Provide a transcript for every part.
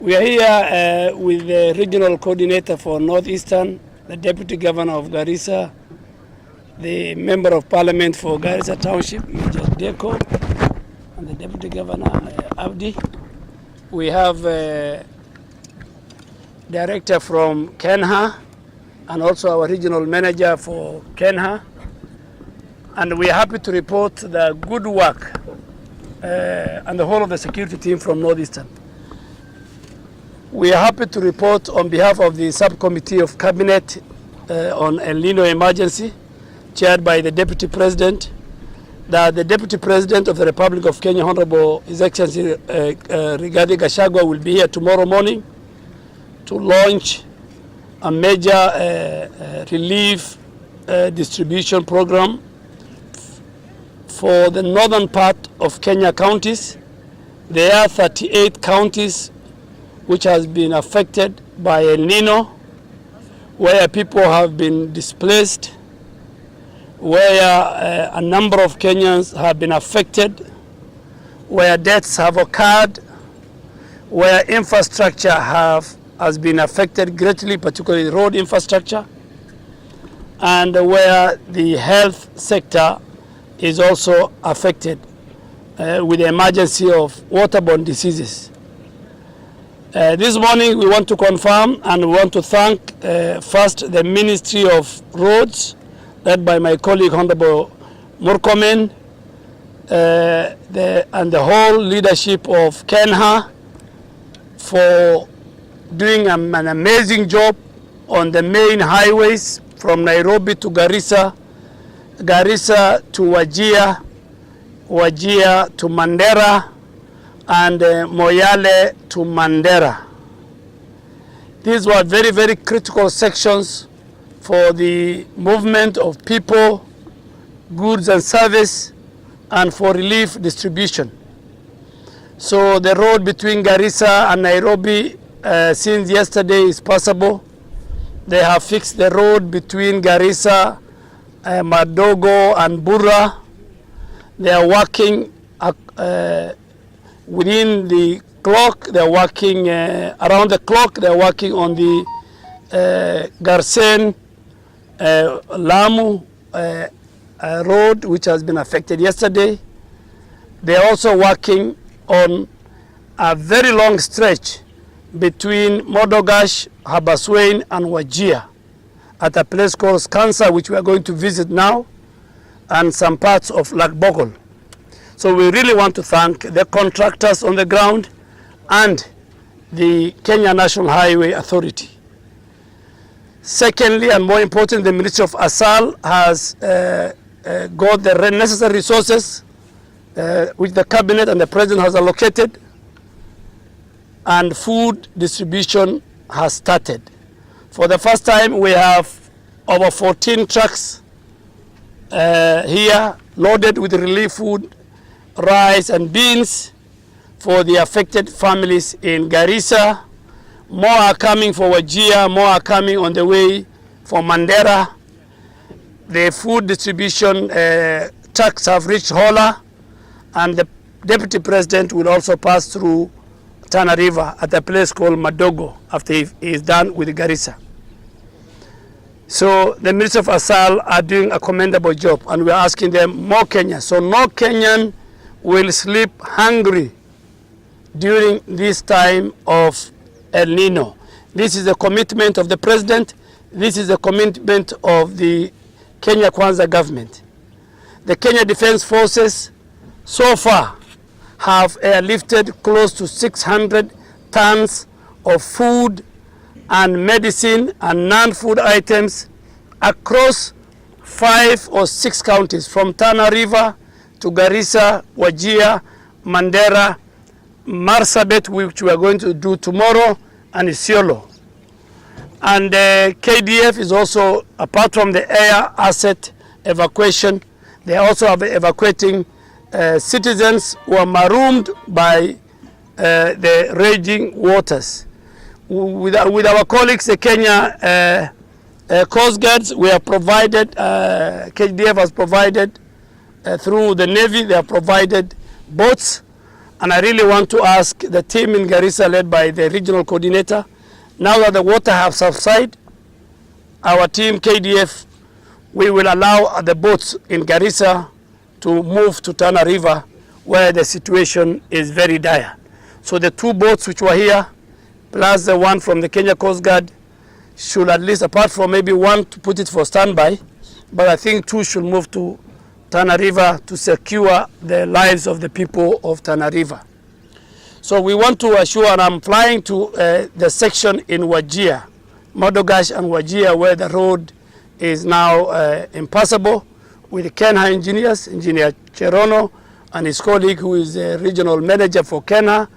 We are here with the regional coordinator for Northeastern, the Deputy Governor of Garissa, the Member of Parliament for Garissa Township, Major Deko, and the Deputy Governor, Abdi. We have a director from KeNHA and also our regional manager for KeNHA. And we are happy to report the good work and the whole of the security team from Northeastern. We are happy to report on behalf of the subcommittee of cabinet on El Nino emergency, chaired by the Deputy President, that the Deputy President of the Republic of Kenya, Honorable His Excellency DP Gachagua, will be here tomorrow morning to launch a major relief distribution program for the northern part of Kenya counties. There are 38 counties which has been affected by El Nino, where people have been displaced, where a number of Kenyans have been affected, where deaths have occurred, where infrastructure has been affected greatly, particularly road infrastructure, and where the health sector is also affected with the emergency of waterborne diseases. This morning we want to confirm and we want to thank first the Ministry of Roads, led by my colleague Honorable Murkomen, and the whole leadership of KeNHA for doing an amazing job on the main highways from Nairobi to Garissa, Garissa to Wajir, Wajir to Mandera, and Moyale to Mandera. These were very, very critical sections for the movement of people, goods and service, and for relief distribution. So the road between Garissa and Nairobi since yesterday is passable. They have fixed the road between Garissa, Madogo and Burra. They are working within the clock. They are working around the clock. They are working on the Garsen Lamu road, which has been affected yesterday. They are also working on a very long stretch between Modogash, Habaswein and Wajir at a place called Skansa, which we are going to visit now, and some parts of Lakbogol. So we really want to thank the contractors on the ground and the Kenya National Highway Authority. Secondly, and more important, the Ministry of Asal has got the necessary resources which the Cabinet and the President has allocated, and food distribution has started. For the first time, we have over 14 trucks here loaded with relief food, rice and beans for the affected families in Garissa. More are coming for Wajir, more are coming on the way for Mandera. The food distribution trucks have reached Hola, and the Deputy President will also pass through Tana River at a place called Madogo after he is done with Garissa. So the Ministry of Asal are doing a commendable job, and we are asking them more Kenya. So no Kenyan will sleep hungry during this time of El Nino. This is a commitment of the President. This is a commitment of the Kenya Kwanza government. The Kenya Defense Forces so far have airlifted close to 600 tons of food and medicine and non-food items across 5 or 6 counties, from Tana River to Garissa, Wajir, Mandera, Marsabit, which we are going to do tomorrow, and Isiolo. And KDF is also, apart from the air asset evacuation, they are also evacuating citizens who are marooned by the raging waters. With our colleagues, the Kenya Coast Guards, we have provided, KDF has provided through the Navy, they have provided boats And I really want to ask the team in Garissa led by the regional coordinator, now that the water has subsided, our team KDF, we will allow the boats in Garissa to move to Tana River where the situation is very dire. So the 2 boats which were here, plus the one from the Kenya Coast Guard, should at least, apart from maybe one to put it for standby, but I think 2 should move to Tana River to secure the lives of the people of Tana River. So we want to assure, and I'm flying to the section in Wajir, Modogash and Wajir, where the road is now impassable, with KeNHA engineers, Engineer Cherono and his colleague who is the regional manager for KeNHA.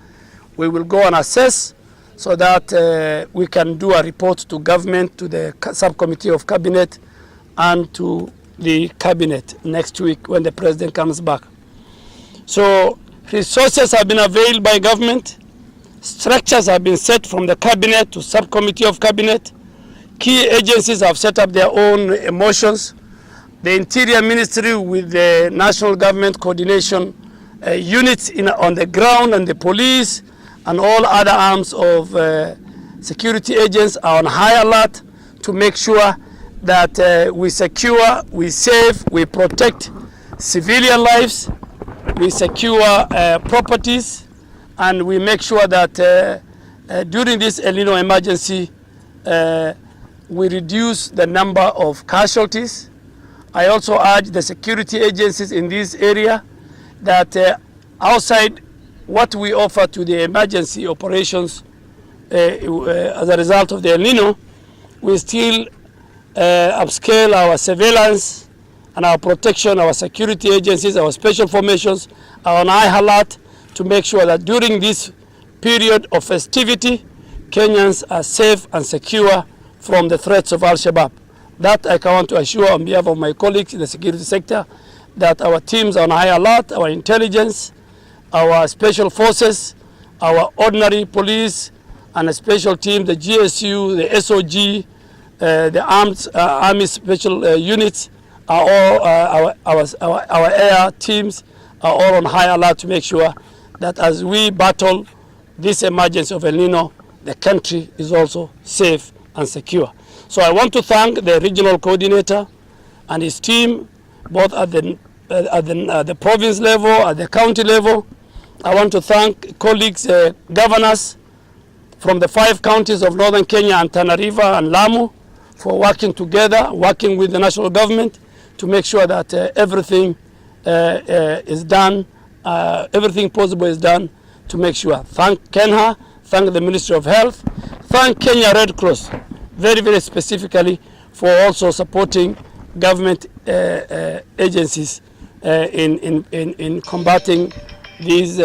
We will go and assess so that we can do a report to government, to the subcommittee of cabinet, and to the cabinet next week when the president comes back. So resources have been availed by government, structures have been set from the cabinet to subcommittee of cabinet, key agencies have set up their own emotions. The Interior Ministry with the national government coordination units on the ground, and the police and all other arms of security agents are on high alert to make sure that we secure, we save, we protect civilian lives, we secure properties, and we make sure that during this El Nino emergency, we reduce the number of casualties. I also urge the security agencies in this area that outside what we offer to the emergency operations as a result of the El Nino, we still upscale our surveillance and our protection. Our security agencies, our special formations are on high alert to make sure that during this period of festivity, Kenyans are safe and secure from the threats of Al-Shabaab. That I want to assure on behalf of my colleagues in the security sector, that our teams are on high alert, our intelligence, our special forces, our ordinary police, and a special team, the GSU, the SOG, the Army Special Units, are all, our air teams are all on high alert to make sure that as we battle this emergency of El Nino, the country is also safe and secure. So I want to thank the regional coordinator and his team, both at the province level, at the county level. I want to thank colleagues, governors from the 5 counties of northern Kenya and Tana River and Lamu for working together, working with the national government to make sure that everything is done, everything possible is done to make sure. Thank KeNHA, thank the Ministry of Health, thank Kenya Red Cross very, very specifically for also supporting government agencies in combating these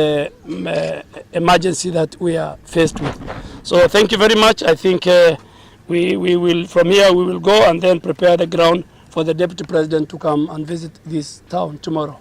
emergency that we are faced with. So thank you very much. I think we will, from here we will go and then prepare the ground for the Deputy President to come and visit this town tomorrow.